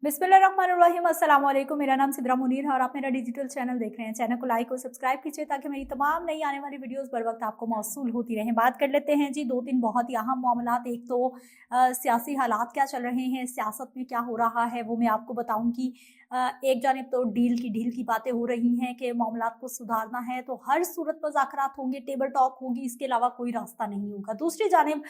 बिस्मिल्लाहिर्रहमानिर्रहीम। अस्सलाम वालेकुम। मेरा नाम सिद्रा मुनीर है और आप मेरा डिजिटल चैनल देख रहे हैं। चैनल को लाइक और सब्सक्राइब कीजिए ताकि मेरी तमाम नई आने वाली वीडियोस बर वक्त आपको मौसूल होती रहें। बात कर लेते हैं जी दो तीन बहुत ही अहम मामलात। एक तो सियासी हालात क्या चल रहे हैं, सियासत में क्या हो रहा है वो मैं आपको बताऊंगी। एक जानिब तो डील की बातें हो रही हैं कि मामलात को सुधारना है तो हर सूरत मुज़ाकरात होंगे, टेबल टॉक होगी, इसके अलावा कोई रास्ता नहीं होगा। दूसरी जानिब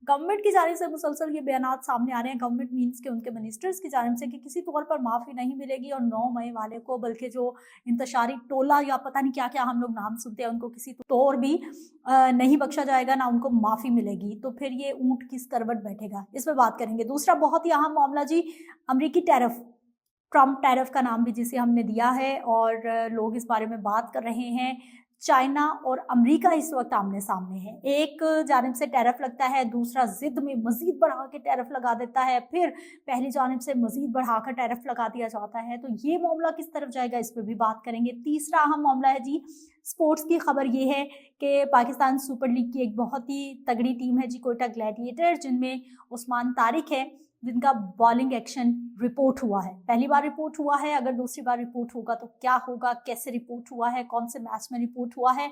गवर्नमेंट की जानिब से मुसलसल ये बयानात सामने आ रहे हैं, गवर्नमेंट मीन्स के उनके मिनिस्टर्स की जानिब से, कि किसी तौर पर माफ़ी नहीं मिलेगी और 9 मई वाले को, बल्कि जो इंतशारी टोला या पता नहीं क्या क्या हम लोग नाम सुनते हैं, उनको किसी तौर भी नहीं बख्शा जाएगा, ना उनको माफ़ी मिलेगी। तो फिर ये ऊँट किस करवट बैठेगा, इस पर बात करेंगे। दूसरा बहुत ही अहम मामला जी, अमरीकी टैरिफ, ट्रम्प टैरिफ का नाम भी जिसे हमने दिया है और लोग इस बारे में बात कर रहे हैं। चाइना और अमेरिका इस वक्त आमने सामने है। एक जानिब से टैरिफ लगता है, दूसरा जिद में मजीद बढ़ा के टैरिफ लगा देता है, फिर पहली जानिब से मजीद बढ़ाकर टैरिफ लगा दिया जाता है। तो ये मामला किस तरफ जाएगा, इस पर भी बात करेंगे। तीसरा अहम मामला है जी स्पोर्ट्स की खबर। ये है कि पाकिस्तान सुपर लीग की एक बहुत ही तगड़ी टीम है जी, कोयटा ग्लैडिएटर, जिनमें उस्मान तारिक है, जिनका बॉलिंग एक्शन रिपोर्ट हुआ है। पहली बार रिपोर्ट हुआ है, अगर दूसरी बार रिपोर्ट होगा तो क्या होगा, कैसे रिपोर्ट हुआ है, कौन से मैच में रिपोर्ट हुआ है,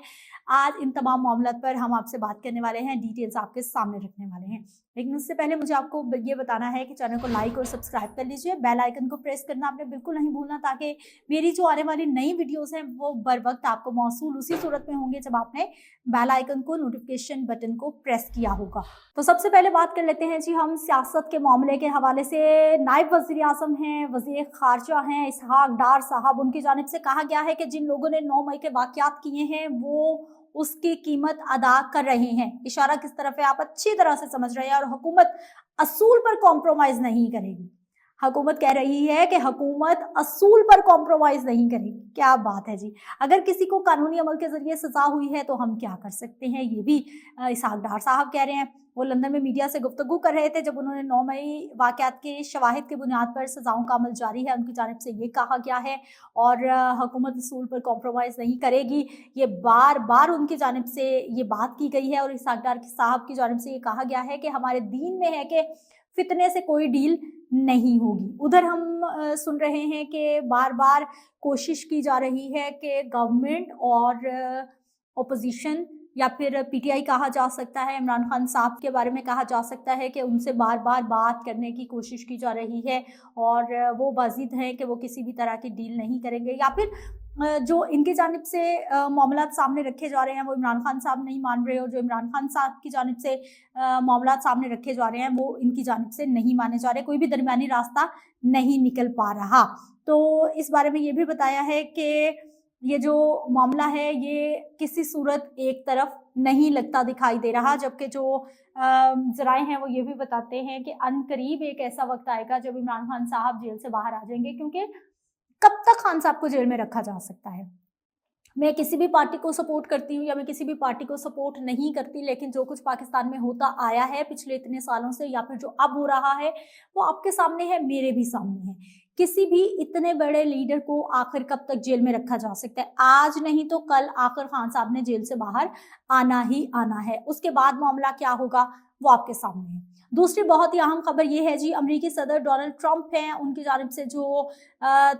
आज इन तमाम मामलों पर हम आपसे बात करने वाले हैं, डिटेल्स आपके सामने रखने वाले हैं। लेकिन उससे पहले मुझे आपको ये बताना है कि चैनल को लाइक और सब्सक्राइब कर लीजिए, बेल आइकन को प्रेस करना आपने बिल्कुल नहीं भूलना, ताकि मेरी जो आने वाली नई वीडियोस हैं वो बर वक्त आपको मौसूल उसी सूरत में होंगे जब आपने बेल आइकन को, नोटिफिकेशन बटन को प्रेस किया होगा। तो सबसे पहले बात कर लेते हैं जी हम सियासत के मामले के हवाले से। नायब वज़ीर आज़म हैं, वज़ीर ख़ारजा हैं इसहाक डार साहब, उनकी जानिब से कहा गया है कि जिन लोगों ने 9 मई के वाक़यात किए हैं वो उसकी कीमत अदा कर रहे हैं। इशारा किस तरफ है आप अच्छी तरह से समझ रहे हैं। और हुकूमत असूल पर कॉम्प्रोमाइज़ नहीं करेगी। हुकूमत कह रही है कि हुकूमत असूल पर कॉम्प्रोमाइज नहीं करेगी। क्या बात है जी। अगर किसी को कानूनी अमल के जरिए सजा हुई है तो हम क्या कर सकते हैं, ये भी इसहाक डार साहब कह रहे हैं। वो लंदन में मीडिया से गुफ्तगू कर रहे थे जब उन्होंने 9 मई वाक़यात के शवाहिद की बुनियाद पर सजाओं का अमल जारी है, उनकी जानिब से ये कहा गया है और हुकूमत असूल पर कॉम्प्रोमाइज़ नहीं करेगी, ये बार बार उनकी जानिब से ये बात की गई है। और इसहाक डार साहब की जानिब से ये कहा गया है कि हमारे दीन में है कि फितने से कोई डील नहीं होगी। उधर हम सुन रहे हैं कि बार बार कोशिश की जा रही है कि गवर्नमेंट और ओपोजिशन या फिर पीटीआई कहा जा सकता है, इमरान खान साहब के बारे में कहा जा सकता है कि उनसे बार बार बात करने की कोशिश की जा रही है और वो बाज़िद हैं कि वो किसी भी तरह की डील नहीं करेंगे, या फिर जो इनकी जानिब से मामलात सामने रखे जा रहे हैं वो इमरान खान साहब नहीं मान रहे, और जो इमरान खान साहब की जानिब से मामलात सामने रखे जा रहे हैं वो इनकी जानिब से नहीं माने जा रहे। कोई भी दरमियानी रास्ता नहीं निकल पा रहा। तो इस बारे में ये भी बताया है कि ये जो मामला है ये किसी सूरत एक तरफ नहीं लगता दिखाई दे रहा, जबकि जो ज़राए हैं वो ये भी बताते हैं कि अनकरीब एक ऐसा वक्त आएगा जब इमरान खान साहब जेल से बाहर आ जाएंगे, क्योंकि कब तक खान साहब को जेल में रखा जा सकता है। मैं किसी भी पार्टी को सपोर्ट करती हूँ या मैं किसी भी पार्टी को सपोर्ट नहीं करती, लेकिन जो कुछ पाकिस्तान में होता आया है पिछले इतने सालों से या फिर जो अब हो रहा है वो आपके सामने है, मेरे भी सामने है। किसी भी इतने बड़े लीडर को आखिर कब तक जेल में रखा जा सकता है, आज नहीं तो कल आखिर खान साहब ने जेल से बाहर आना ही आना है। उसके बाद मामला क्या होगा वो आपके सामने है। दूसरी बहुत ही अहम खबर ये है जी, अमेरिकी सदर डोनाल्ड ट्रंप हैं, उनकी जानिब से जो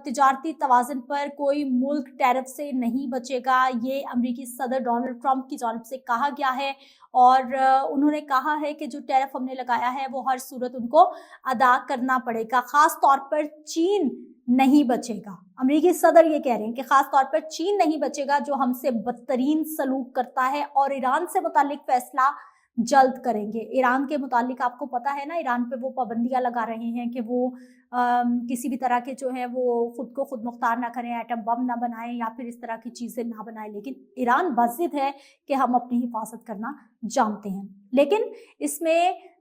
तिजारती तवाज़ुन पर कोई मुल्क टैरिफ से नहीं बचेगा, ये अमेरिकी सदर डोनाल्ड ट्रंप की जानिब से कहा गया है। और उन्होंने कहा है कि जो टैरिफ हमने लगाया है वो हर सूरत उनको अदा करना पड़ेगा, खास तौर पर चीन नहीं बचेगा। अमेरिकी सदर ये कह रहे हैं कि खास तौर पर चीन नहीं बचेगा जो हमसे बदतरीन सलूक करता है, और ईरान से मुतालिक फैसला जल्द करेंगे। ईरान के मुतालिक आपको पता है ना, ईरान पे वो पाबंदियां लगा रहे हैं कि वो किसी भी तरह के जो है वो खुद को खुद मुख्तार ना करें, एटम बम ना बनाएं या फिर इस तरह की चीज़ें ना बनाएं। लेकिन ईरान बाज़िद है कि हम अपनी हिफाजत करना जानते हैं। लेकिन इसमें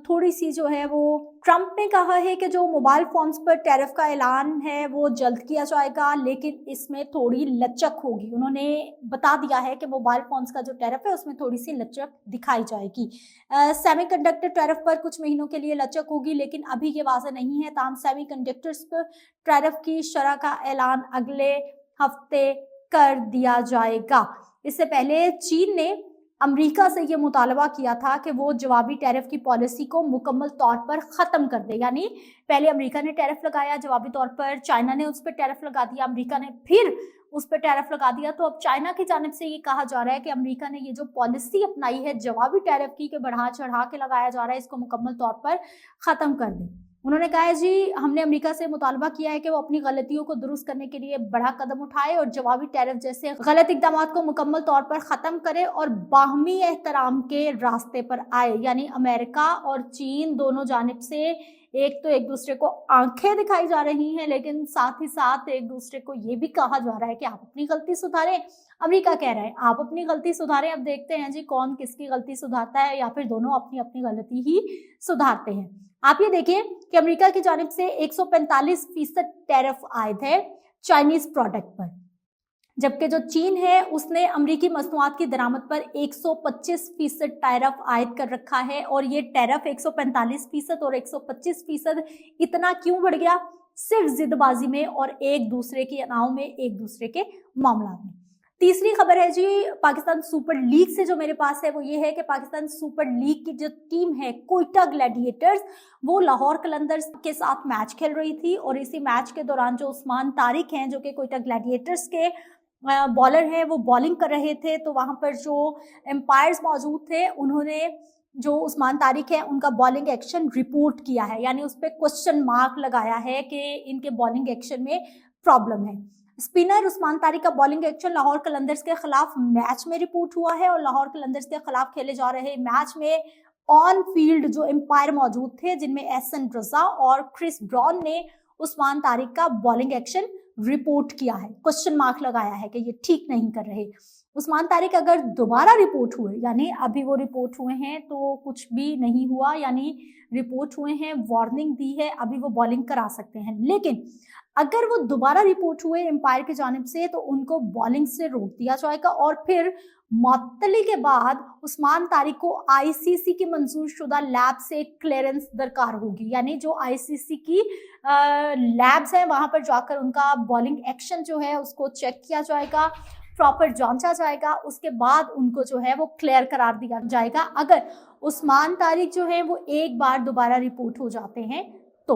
थोड़ी सी जो है वो ट्रंप ने कहा है कि जो मोबाइल फ़ोन्स पर टैरिफ का ऐलान है वो जल्द किया जाएगा, लेकिन इसमें थोड़ी लचक होगी। उन्होंने बता दिया है कि मोबाइल फ़ोन्स का जो टैरिफ है उसमें थोड़ी सी लचक दिखाई जाएगी। सेमीकंडक्टर टैरिफ पर कुछ महीनों के लिए लचक होगी, लेकिन अभी ये वाज़ेह नहीं है। ताहम सेमीकंडक्टर्स पर टैरिफ की शरह का ऐलान अगले हफ्ते कर दिया जाएगा। इससे पहले चीन ने अमेरिका से ये मुतालबा किया था कि वो जवाबी टैरिफ की पॉलिसी को मुकम्मल तौर पर ख़त्म कर दे। यानी पहले अमेरिका ने टैरिफ लगाया, जवाबी तौर पर चाइना ने उस पर टैरिफ लगा दिया, अमेरिका ने फिर उस पर टैरिफ लगा दिया। तो अब चाइना की जानिब से ये कहा जा रहा है कि अमेरिका ने ये जो पॉलिसी अपनाई है जवाबी टैरिफ की कि बढ़ा चढ़ा के लगाया जा रहा है, इसको मुकम्मल तौर पर ख़त्म कर दे। उन्होंने कहा है जी, हमने अमेरिका से मुतालबा किया है कि वो अपनी गलतियों को दुरुस्त करने के लिए बड़ा कदम उठाए और जवाबी टैरिफ जैसे गलत इकदाम को मुकम्मल तौर पर ख़त्म करे और बाहमी एहतराम के रास्ते पर आए। यानी अमेरिका और चीन दोनों जानिब से एक तो एक दूसरे को आंखें दिखाई जा रही हैं, लेकिन साथ ही साथ एक दूसरे को ये भी कहा जा रहा है कि आप अपनी गलती सुधारें। अमेरिका कह रहा है आप अपनी गलती सुधारें। अब देखते हैं जी कौन किसकी गलती सुधारता है, या फिर दोनों अपनी अपनी गलती ही सुधारते हैं। आप ये देखिए कि अमेरिका की जानिब से 145% टैरिफ आयद है चाइनीज प्रोडक्ट पर, जबकि जो चीन है उसने अमेरिकी मसनूआत की दरामद पर 125% टैरिफ आयद कर रखा है। और ये टैरिफ 145% और 125% इतना क्यों बढ़ गया? सिर्फ जिदबाजी में और एक दूसरे की अनाव में, एक दूसरे के मामला में। तीसरी खबर है जी पाकिस्तान सुपर लीग से, जो मेरे पास है वो ये है कि पाकिस्तान सुपर लीग की जो टीम है कोयटा ग्लैडिएटर्स, वो लाहौर कलंदर्स के साथ मैच खेल रही थी। और इसी मैच के दौरान जो उस्मान तारिक हैं, जो कि कोयटा ग्लैडिएटर्स के बॉलर हैं, वो बॉलिंग कर रहे थे। तो वहां पर जो एम्पायर्स मौजूद थे, उन्होंने जो उस्मान तारिक है उनका बॉलिंग एक्शन रिपोर्ट किया है, यानी उस पर क्वेश्चन मार्क लगाया है कि इनके बॉलिंग एक्शन में प्रॉब्लम है। स्पिनर उस्मान तारिक का बॉलिंग एक्शन लाहौर कलंदर्स के खिलाफ मैच में रिपोर्ट हुआ है। और लाहौर कलंदर्स के खिलाफ खेले जा रहे मैच में ऑन फील्ड जो एम्पायर मौजूद थे, जिनमें एहसन रजा और क्रिस ब्राउन ने उस्मान तारिक का बॉलिंग एक्शन रिपोर्ट किया है, क्वेश्चन मार्क लगाया है कि ये ठीक नहीं कर रहे। उस्मान तारिक अगर दोबारा रिपोर्ट हुए, यानी अभी वो रिपोर्ट हुए हैं तो कुछ भी नहीं हुआ, यानी रिपोर्ट हुए हैं, वार्निंग दी है, अभी वो बॉलिंग करा सकते हैं। लेकिन अगर वो दोबारा रिपोर्ट हुए एम्पायर की जानिब से तो उनको बॉलिंग से रोक दिया जाएगा। और फिर मुअत्तली के बाद उस्मान तारिक को आईसीसी की मंजूर शुदा लैब से क्लियरेंस दरकार होगी, यानी जो आईसीसी की लैब्स हैं वहां पर जाकर उनका बॉलिंग एक्शन जो है उसको चेक किया जाएगा, प्रॉपर जांचा जाएगा, उसके बाद उनको जो है वो क्लियर करार दिया जाएगा। अगर उस्मान तारिक जो है वो एक बार दोबारा रिपोर्ट हो जाते हैं तो